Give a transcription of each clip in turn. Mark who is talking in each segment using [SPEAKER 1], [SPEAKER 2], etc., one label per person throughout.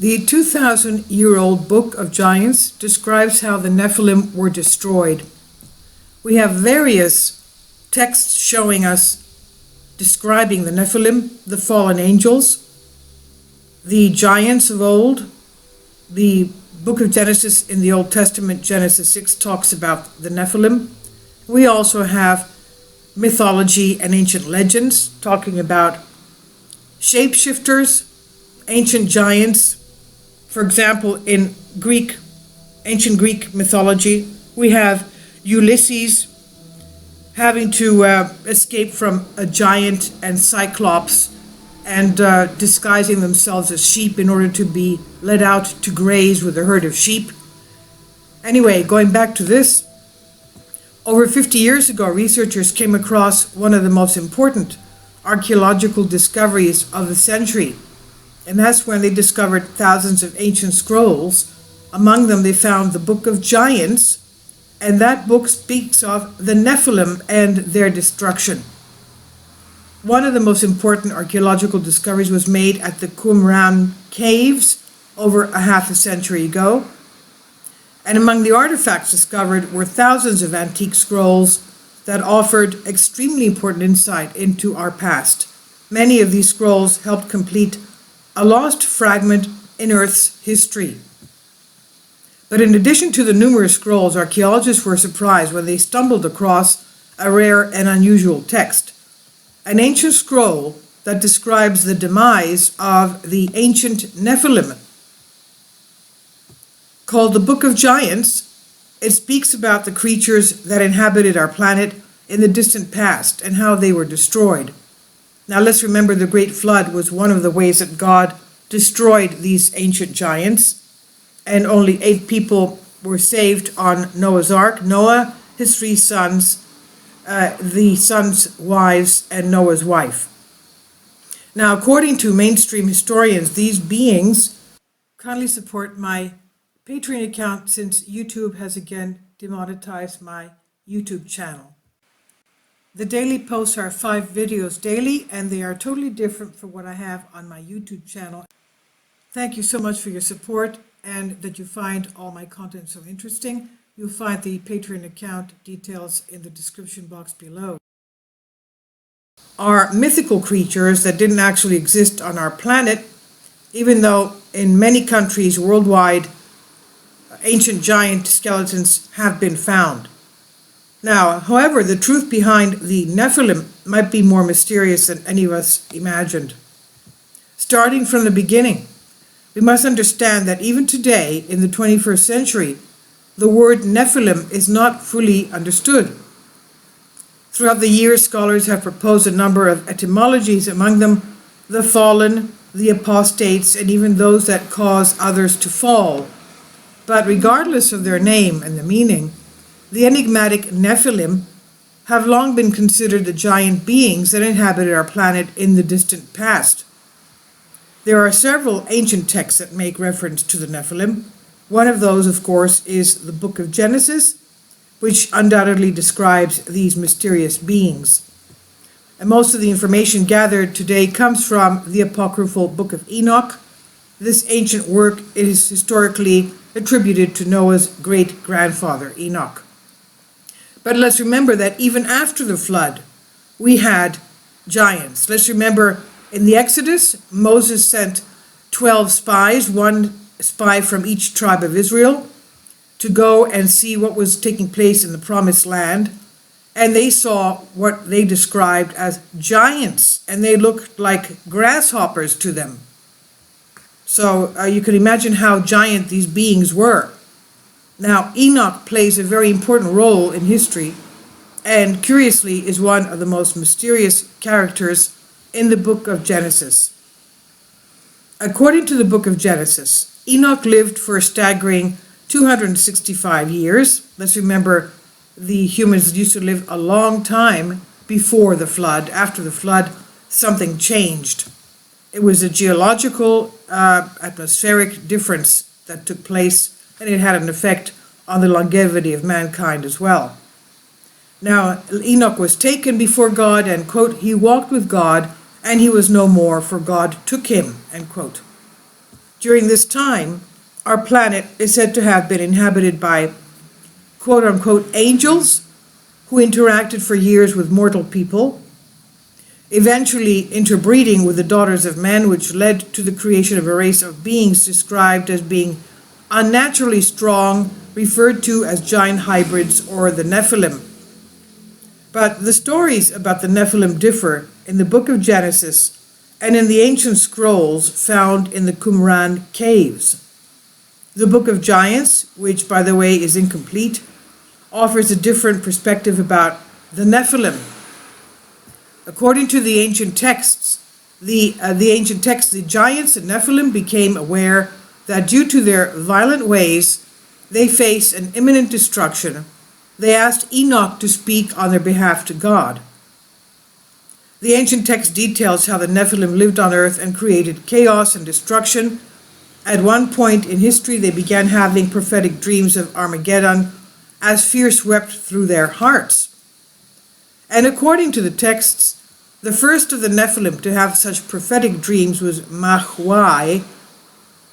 [SPEAKER 1] The 2,000-year-old Book of Giants describes how the Nephilim were destroyed. We have various texts showing us describing the Nephilim, the fallen angels, the giants of old. The Book of Genesis in the Old Testament, Genesis 6, talks about the Nephilim. We also have mythology and ancient legends talking about shapeshifters, ancient giants. For example, in ancient Greek mythology, we have Ulysses having to escape from a giant and Cyclops and disguising themselves as sheep in order to be led out to graze with a herd of sheep. Anyway, going back to this, over 50 years ago, researchers came across one of the most important archaeological discoveries of the century. And that's when they discovered thousands of ancient scrolls. Among them, they found the Book of Giants, and that book speaks of the Nephilim and their destruction. One of the most important archaeological discoveries was made at the Qumran caves over a half a century ago. And among the artifacts discovered were thousands of antique scrolls that offered extremely important insight into our past. Many of these scrolls helped complete a lost fragment in Earth's history. But in addition to the numerous scrolls, archaeologists were surprised when they stumbled across a rare and unusual text, an ancient scroll that describes the demise of the ancient Nephilim. Called the Book of Giants, it speaks about the creatures that inhabited our planet in the distant past and how they were destroyed. Now let's remember the Great Flood was one of the ways that God destroyed these ancient giants, and only 8 people were saved on Noah's Ark: Noah, his 3 sons, the sons' wives, and Noah's wife. Now, according to mainstream historians, these beings kindly support my Patreon account since YouTube has again demonetized my YouTube channel. The daily posts are 5 videos daily, and they are totally different from what I have on my YouTube channel. Thank you so much for your support and that you find all my content so interesting. You'll find the Patreon account details in the description box below. Are mythical creatures that didn't actually exist on our planet, even though in many countries worldwide ancient giant skeletons have been found. Now, however, the truth behind the Nephilim might be more mysterious than any of us imagined. Starting from the beginning, we must understand that even today, in the 21st century, the word Nephilim is not fully understood. Throughout the years, scholars have proposed a number of etymologies, among them the fallen, the apostates, and even those that cause others to fall. But regardless of their name and the meaning, the enigmatic Nephilim have long been considered the giant beings that inhabited our planet in the distant past. There are several ancient texts that make reference to the Nephilim. One of those, of course, is the Book of Genesis, which undoubtedly describes these mysterious beings. And most of the information gathered today comes from the apocryphal Book of Enoch. This ancient work is historically attributed to Noah's great-grandfather, Enoch. But let's remember that even after the flood, we had giants. Let's remember in the Exodus, Moses sent 12 spies, 1 spy from each tribe of Israel, to go and see what was taking place in the Promised Land. And they saw what they described as giants, and they looked like grasshoppers to them. So you can imagine how giant these beings were. Now, Enoch plays a very important role in history, and curiously is one of the most mysterious characters in the Book of Genesis. According to the Book of Genesis, Enoch lived for a staggering 265 years. Let's remember the humans used to live a long time before the flood. After the flood, something changed. It was a geological, atmospheric difference that took place, and it had an effect on the longevity of mankind as well. Now, Enoch was taken before God, and, quote, he walked with God, and he was no more, for God took him, end quote. During this time, our planet is said to have been inhabited by quote-unquote angels who interacted for years with mortal people, eventually interbreeding with the daughters of men, which led to the creation of a race of beings described as being unnaturally strong, referred to as giant hybrids or the Nephilim. But the stories about the Nephilim differ in the book of Genesis and in the ancient scrolls found in the Qumran caves. The book of Giants, which by the way is incomplete, offers a different perspective about the Nephilim. According to the ancient texts, the giants and Nephilim became aware that due to their violent ways, they face an imminent destruction. They asked Enoch to speak on their behalf to God. The ancient text details how the Nephilim lived on earth and created chaos and destruction. At one point in history, they began having prophetic dreams of Armageddon as fear swept through their hearts. And according to the texts, the first of the Nephilim to have such prophetic dreams was Mahwai,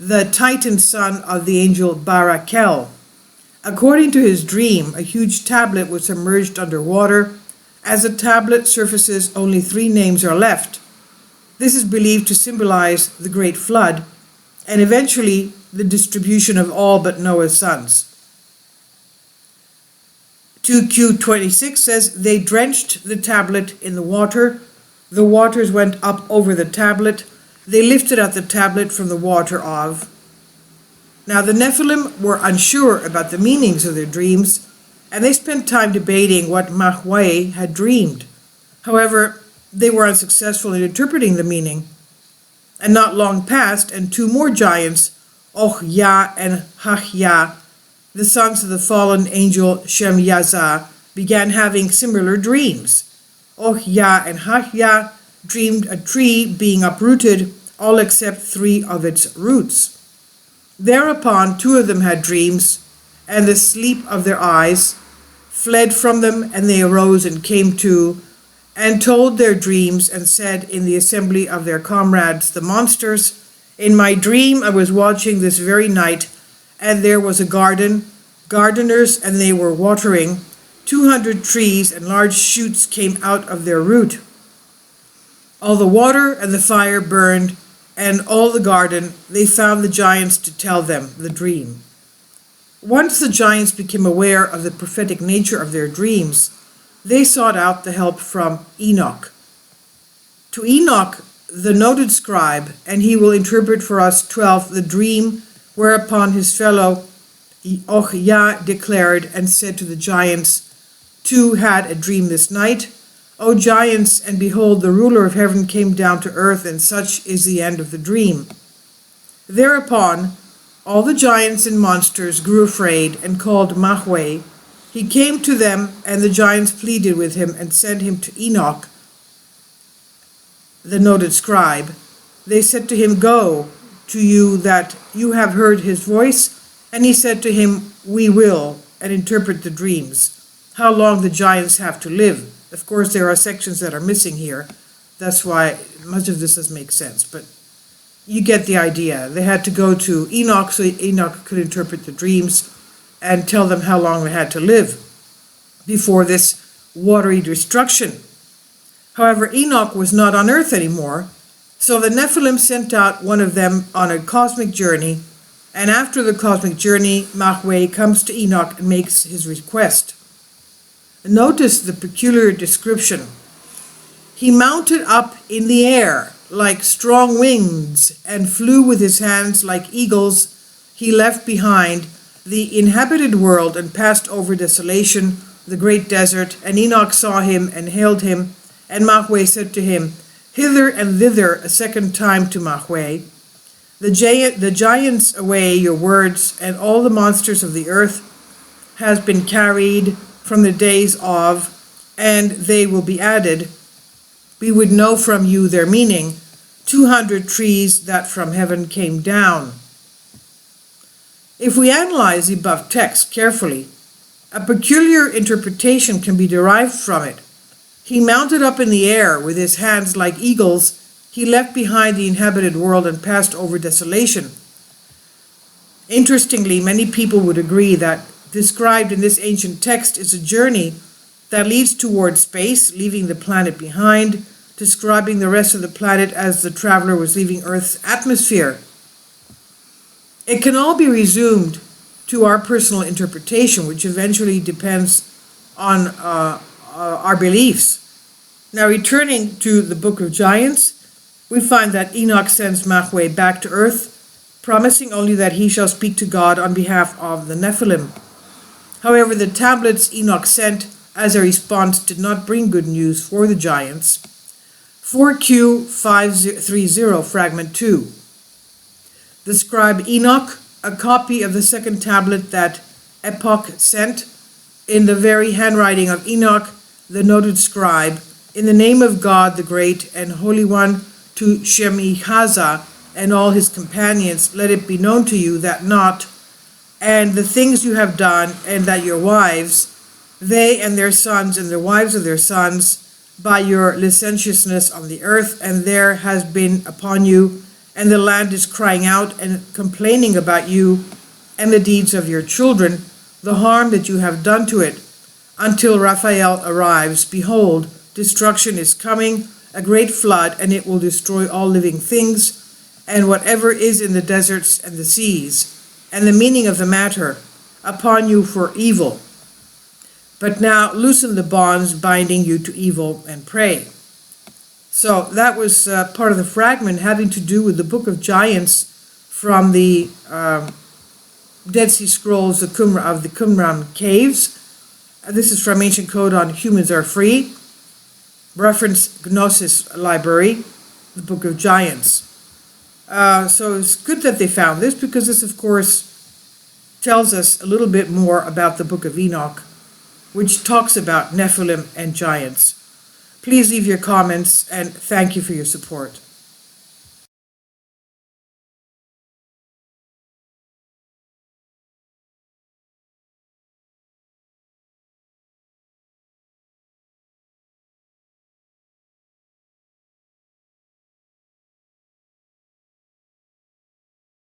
[SPEAKER 1] the Titan son of the angel Barakel. According to his dream, a huge tablet was submerged underwater. As the tablet surfaces, only 3 names are left. This is believed to symbolize the Great Flood and eventually the distribution of all but Noah's sons. 2Q26 says, they drenched the tablet in the water. The waters went up over the tablet. They lifted up the tablet from the water of. Now the Nephilim were unsure about the meanings of their dreams, and they spent time debating what Mahwai had dreamed. However, they were unsuccessful in interpreting the meaning. And not long passed, and 2 more giants, Ohya and Hahya, the sons of the fallen angel Shemyaza, began having similar dreams. Ohya and Hahya dreamed a tree being uprooted, all except 3 of its roots. Thereupon 2 of them had dreams, and the sleep of their eyes fled from them, and they arose and came to, and told their dreams, and said in the assembly of their comrades, the monsters, in my dream I was watching this very night, and there was a garden, gardeners, and they were watering. 200 trees and large shoots came out of their root. All the water and the fire burned, and all the garden. They found the giants to tell them the dream. Once the giants became aware of the prophetic nature of their dreams, they sought out the help from Enoch. To Enoch, the noted scribe, and he will interpret for us 12 the dream, whereupon his fellow Ohya declared and said to the giants, 2 had a dream this night. O giants, and behold, the ruler of heaven came down to earth, and such is the end of the dream. Thereupon all the giants and monsters grew afraid and called Mahwai. He came to them, and the giants pleaded with him and sent him to Enoch, the noted scribe. They said to him, go to you that you have heard his voice. And he said to him, we will, and interpret the dreams. How long the giants have to live. Of course, there are sections that are missing here. That's why much of this doesn't make sense. But you get the idea. They had to go to Enoch so Enoch could interpret the dreams and tell them how long they had to live before this watery destruction. However, Enoch was not on earth anymore, so the Nephilim sent out one of them on a cosmic journey, and after the cosmic journey, Mahwai comes to Enoch and makes his request. Notice the peculiar description. He mounted up in the air like strong wings and flew with his hands like eagles. He left behind the inhabited world and passed over desolation, the great desert, and Enoch saw him and hailed him, and Mahwai said to him, hither and thither a second time to Mahwai. The giants away your words, and all the monsters of the earth has been carried from the days of, and they will be added. We would know from you their meaning, 200 trees that from heaven came down. If we analyze the above text carefully, a peculiar interpretation can be derived from it. He mounted up in the air with his hands like eagles. He left behind the inhabited world and passed over desolation. Interestingly, many people would agree that described in this ancient text is a journey that leads towards space, leaving the planet behind, describing the rest of the planet as the traveler was leaving Earth's atmosphere. It can all be resumed to our personal interpretation, which eventually depends on our beliefs. Now, returning to the Book of Giants, we find that Enoch sends Mahweh back to Earth, promising only that he shall speak to God on behalf of the Nephilim. However, the tablets Enoch sent as a response did not bring good news for the giants. 4Q530, Fragment 2. The scribe Enoch, a copy of the second tablet that Epoch sent, in the very handwriting of Enoch, the noted scribe, in the name of God the Great and Holy One, to Shemihaza and all his companions, let it be known to you that not, and the things you have done, and that your wives, they and their sons and the wives of their sons, by your licentiousness on the earth, and there has been upon you, and the land is crying out and complaining about you and the deeds of your children, the harm that you have done to it, until Raphael arrives. Behold, destruction is coming, a great flood, and it will destroy all living things, and whatever is in the deserts and the seas, and the meaning of the matter, upon you for evil. But now loosen the bonds binding you to evil and pray. So that was part of the fragment having to do with the Book of Giants from the Dead Sea Scrolls of the Qumran caves. This is from Ancient Code on Humans Are Free. Reference Gnosis Library, the Book of Giants. So it's good that they found this, because this, of course, tells us a little bit more about the Book of Enoch, which talks about Nephilim and giants. Please leave your comments, and thank you for your support.